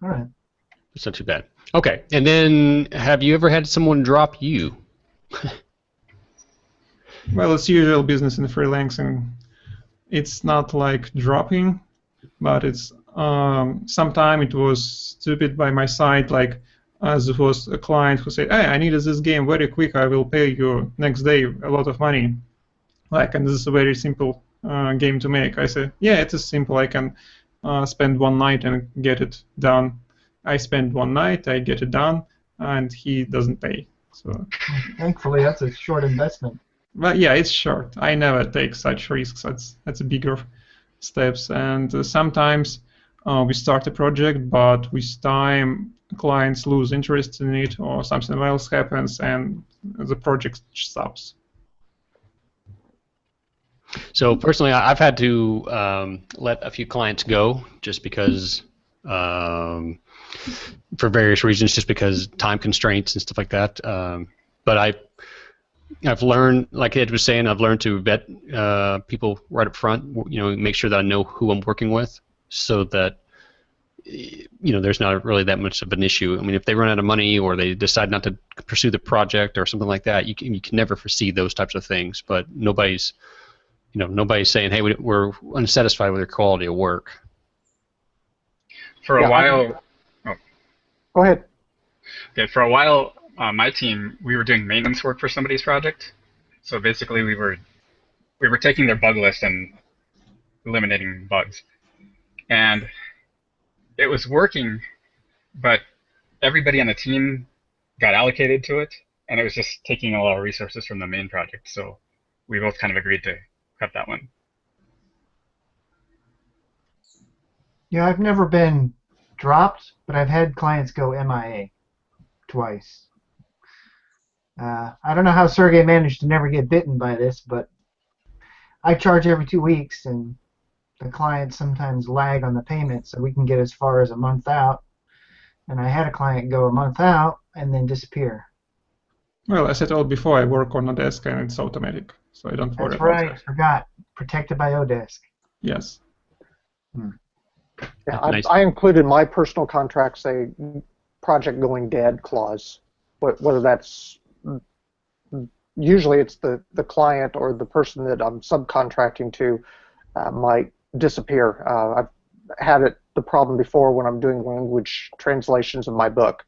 All right. It's not too bad. Okay, and then have you ever had someone drop you? Well, it's usual business in freelancing. It's not like dropping, but it's sometime it was stupid by my side. Like there was a client who said, "Hey, I needed this game very quick. I will pay you next day a lot of money." Like, and this is a very simple game to make. I said, "Yeah, it is simple. I can spend one night and get it done." I spend one night, I get it done, and he doesn't pay. So thankfully, that's a short investment. But yeah, it's short. I never take such risks. That's bigger steps. And sometimes we start a project, but with time, clients lose interest in it, or something else happens, and the project stops. So personally, I've had to let a few clients go just because, for various reasons, just because time constraints and stuff like that. But I've learned, like Ed was saying, I've learned to vet people right up front. You know, make sure that I know who I'm working with, so that there's not really that much of an issue. I mean, if they run out of money or they decide not to pursue the project or something like that, you can never foresee those types of things. But nobody's saying, hey, we're unsatisfied with your quality of work. For a while. Go ahead. Okay, for a while, my team, we were doing maintenance work for somebody's project. So basically, we were taking their bug list and eliminating bugs, and it was working, but everybody on the team got allocated to it, and it was just taking a lot of resources from the main project. So we both kind of agreed to cut that one. Yeah, I've never been dropped, but I've had clients go MIA twice. I don't know how Sergey managed to never get bitten by this, but I charge every 2 weeks, and the clients sometimes lag on the payment, so we can get as far as a month out. And I had a client go a month out and then disappear. Well, as I told before, I work on a desk and it's automatic, so I don't worry about that. That's right, I forgot. Protected by Odesk. Yes. Yeah, Nice. I included in my personal contracts a project going dead clause. Whether that's usually it's the client or the person that I'm subcontracting to might disappear. I've had the problem before when I'm doing language translations of my book,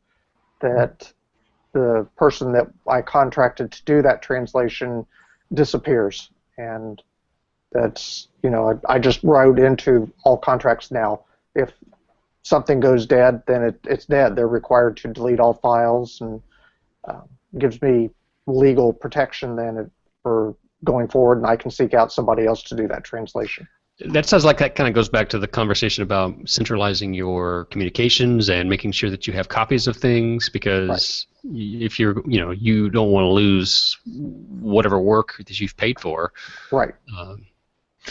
that the person that I contracted to do that translation disappears, and that's, I just wrote into all contracts now, if something goes dead, then it's dead. They're required to delete all files, and gives me legal protection then for going forward, and I can seek out somebody else to do that translation. That sounds like that kind of goes back to the conversation about centralizing your communications and making sure that you have copies of things, because if you don't want to lose whatever work that you've paid for. Right.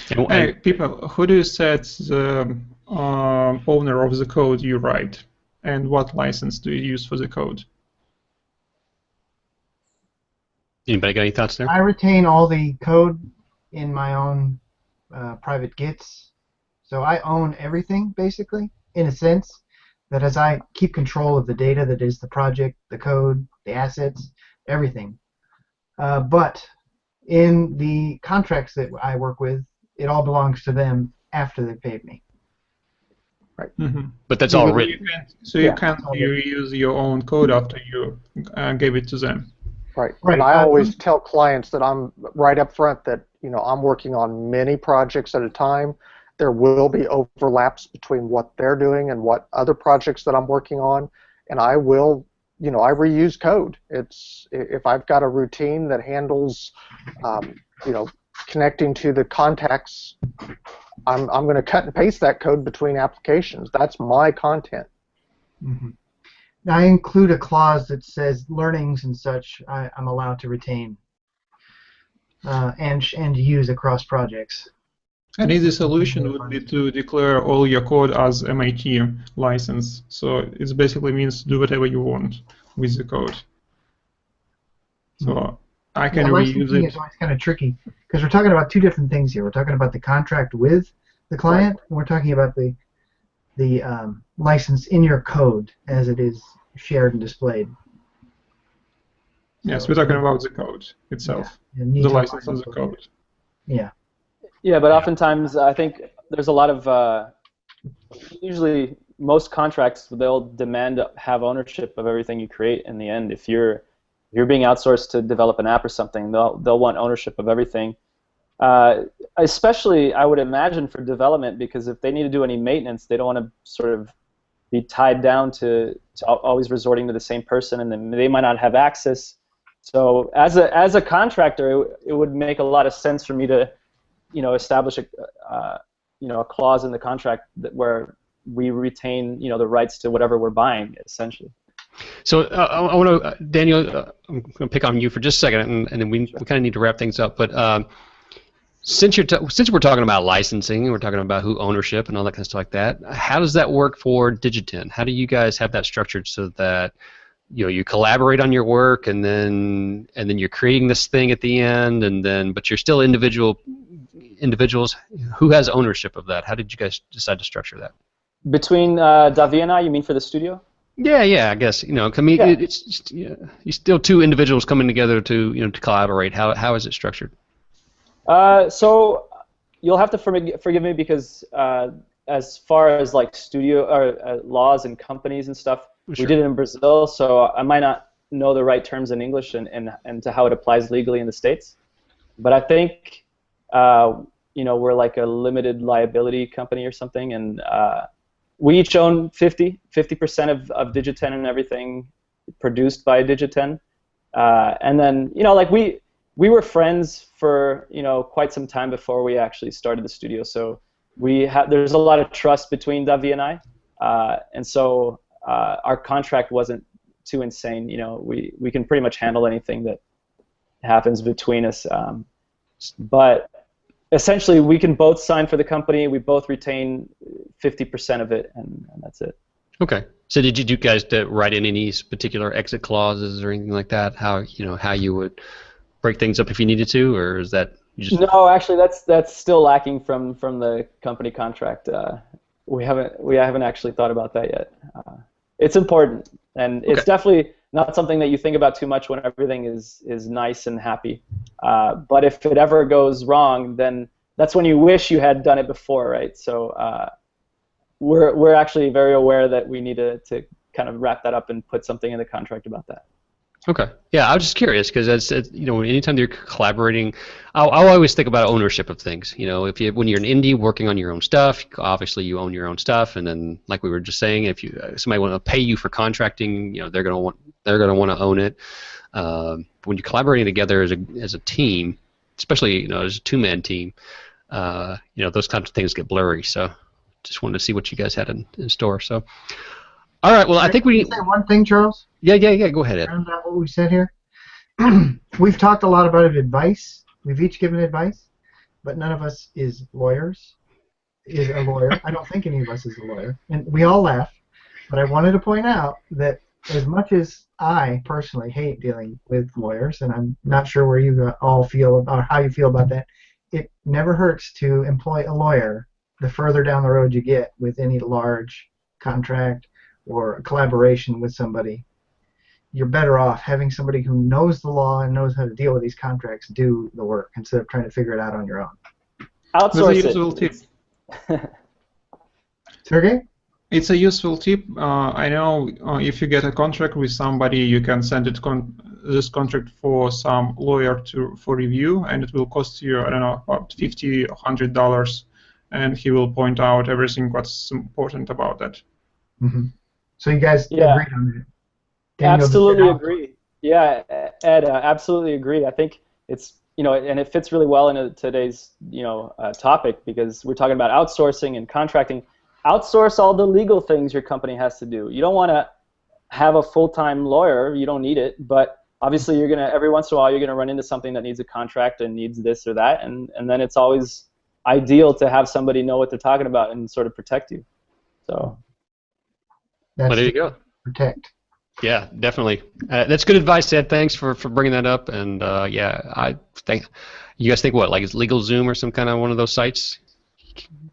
Hey, people, who do you set the owner of the code you write, and what license do you use for the code? Anybody got any thoughts there? I retain all the code in my own private Gits, so I own everything basically, in a sense, that as I keep control of the data that is the project, the code, the assets, everything. But in the contracts that I work with, it all belongs to them after they paid me. Right. Mm-hmm. But that's all written. You can't use your own code after you gave it to them. Right. And I always tell clients that I'm right up front that I'm working on many projects at a time. There will be overlaps between what they're doing and what other projects that I'm working on, and I will, I reuse code. It's if I've got a routine that handles, connecting to the contacts, I'm going to cut and paste that code between applications. That's my content. Mm-hmm. Now, I include a clause that says learnings and such I'm allowed to retain and use across projects. An easy solution would be to declare all your code as MIT license. So it basically means do whatever you want with the code. So I can reuse it. It's always kind of tricky because we're talking about two different things here. We're talking about the contract with the client, and we're talking about the the license in your code as it is shared and displayed. Yes, So, we're talking about the code itself, you need the to license align of the with code. Yeah. Yeah, but oftentimes I think there's a lot of usually most contracts they'll demand to have ownership of everything you create in the end. If you're being outsourced to develop an app or something, they'll want ownership of everything. Especially, I would imagine, for development, because if they need to do any maintenance, they don't want to sort of be tied down to always resorting to the same person, and then they might not have access. So as a contractor, it would make a lot of sense for me to, establish a clause in the contract where we retain, the rights to whatever we're buying, essentially. So I want to, Daniel, I'm going to pick on you for just a second, and then we kind of need to wrap things up. But since we're talking about licensing, we're talking about who ownership and all that kind of stuff like that, how does that work for DigiTen? How do you guys have that structured so that you collaborate on your work, and then you're creating this thing at the end, but you're still individuals? Who has ownership of that? How did you guys decide to structure that? Between Davi and I, you mean for the studio? Yeah, I guess it's just, you're still two individuals coming together to to collaborate. How is it structured? So you'll have to forgive me because as far as like studio or laws and companies and stuff, Sure. We did it in Brazil, so I might not know the right terms in English and to how it applies legally in the States. But I think we're like a limited liability company or something, and we each own 50% of DigiTen and everything produced by DigiTen. And then we were friends for quite some time before we actually started the studio. So there's a lot of trust between Davi and I, and so our contract wasn't too insane. We can pretty much handle anything that happens between us. But essentially, we can both sign for the company. We both retain 50% of it, and that's it. Okay. So did you guys write in any particular exit clauses or anything like that? How you would break things up if you needed to, or is that you just? No, actually, that's still lacking from the company contract. We haven't actually thought about that yet. It's important, and it's definitely not something that you think about too much when everything is nice and happy. But if it ever goes wrong, then that's when you wish you had done it before, right? So we're actually very aware that we need to kind of wrap that up and put something in the contract about that. Okay. Yeah, I was just curious because anytime you're collaborating, I always think about ownership of things. When you're an indie working on your own stuff, obviously you own your own stuff, and then like we were just saying, if somebody want to pay you for contracting, they're gonna want to own it. When you're collaborating together as a team, especially as a two-man team, those kinds of things get blurry. So just wanted to see what you guys had in store. So. All right. Well, I think we. Can I say one thing, Charles? Yeah. Go ahead, Ed. Round out what we said here. We've talked a lot about advice. We've each given advice, but none of us is lawyers. Is a lawyer. I don't think any of us is a lawyer, and we all laugh. But I wanted to point out that as much as I personally hate dealing with lawyers, and I'm not sure where you all feel or how you feel about that, it never hurts to employ a lawyer the further down the road you get with any large contract or a collaboration with somebody. You're better off having somebody who knows the law and knows how to deal with these contracts do the work instead of trying to figure it out on your own. Outsource It's a useful tip. Sergey? It's a useful tip. I know if you get a contract with somebody, you can send this contract for some lawyer for review, and it will cost you, I don't know, about $50 or $100, and he will point out everything what's important about that. Mm-hmm. So you guys agreed on that? Absolutely agree. Yeah, Ed, absolutely agree. I think it's, and it fits really well into today's, topic, because we're talking about outsourcing and contracting. Outsource all the legal things your company has to do. You don't want to have a full-time lawyer. You don't need it, but obviously every once in a while you're gonna run into something that needs a contract and needs this or that, and then it's always ideal to have somebody know what they're talking about and sort of protect you. So. Well, there you go. Protect. Yeah, definitely. That's good advice, Ed. Thanks for bringing that up. And I think you guys think what, like is LegalZoom or some kind of one of those sites?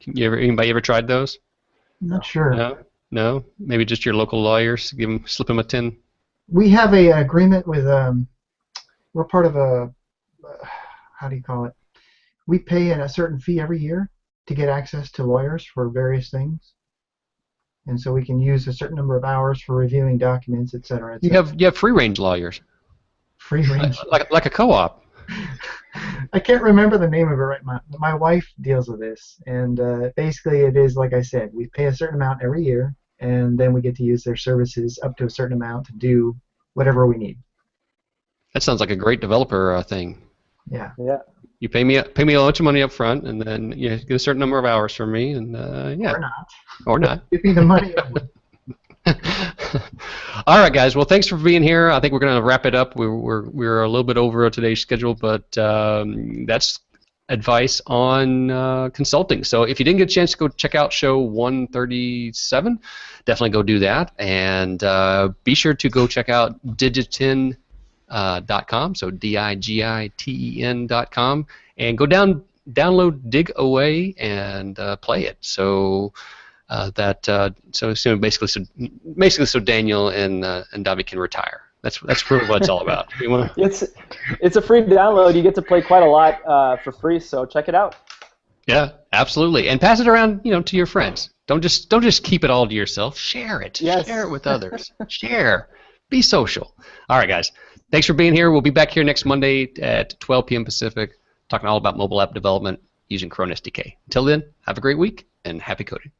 Anybody ever tried those? Not sure. No, no. Maybe just your local lawyers. Slip them a 10. We have a agreement with we're part of a how do you call it? We pay a certain fee every year to get access to lawyers for various things, and so we can use a certain number of hours for reviewing documents, et cetera, et cetera. You have free range lawyers. Free range. Like a co-op. I can't remember the name of it right now. My wife deals with this, and basically it is like I said. We pay a certain amount every year, and then we get to use their services up to a certain amount to do whatever we need. That sounds like a great developer thing. Yeah. Yeah. You pay me a bunch of money up front, and then you get a certain number of hours from me, and yeah. Or not. Or not. Give me the money. All right, guys. Well, thanks for being here. I think we're going to wrap it up. We're a little bit over today's schedule, but that's advice on consulting. So if you didn't get a chance to go check out show 137, definitely go do that, and be sure to go check out DigiTen. .com, so DIGITEN.com, and go download Dig Away and play it. So basically Daniel and Davi can retire. That's really what it's all about. It's a free download. You get to play quite a lot for free, so check it out. Yeah, absolutely, and pass it around, to your friends. Don't just keep it all to yourself. Share it. Yes. Share it with others. Share. Be social. All right, guys. Thanks for being here. We'll be back here next Monday at 12 p.m. Pacific, talking all about mobile app development using Chrome SDK. Until then, have a great week and happy coding.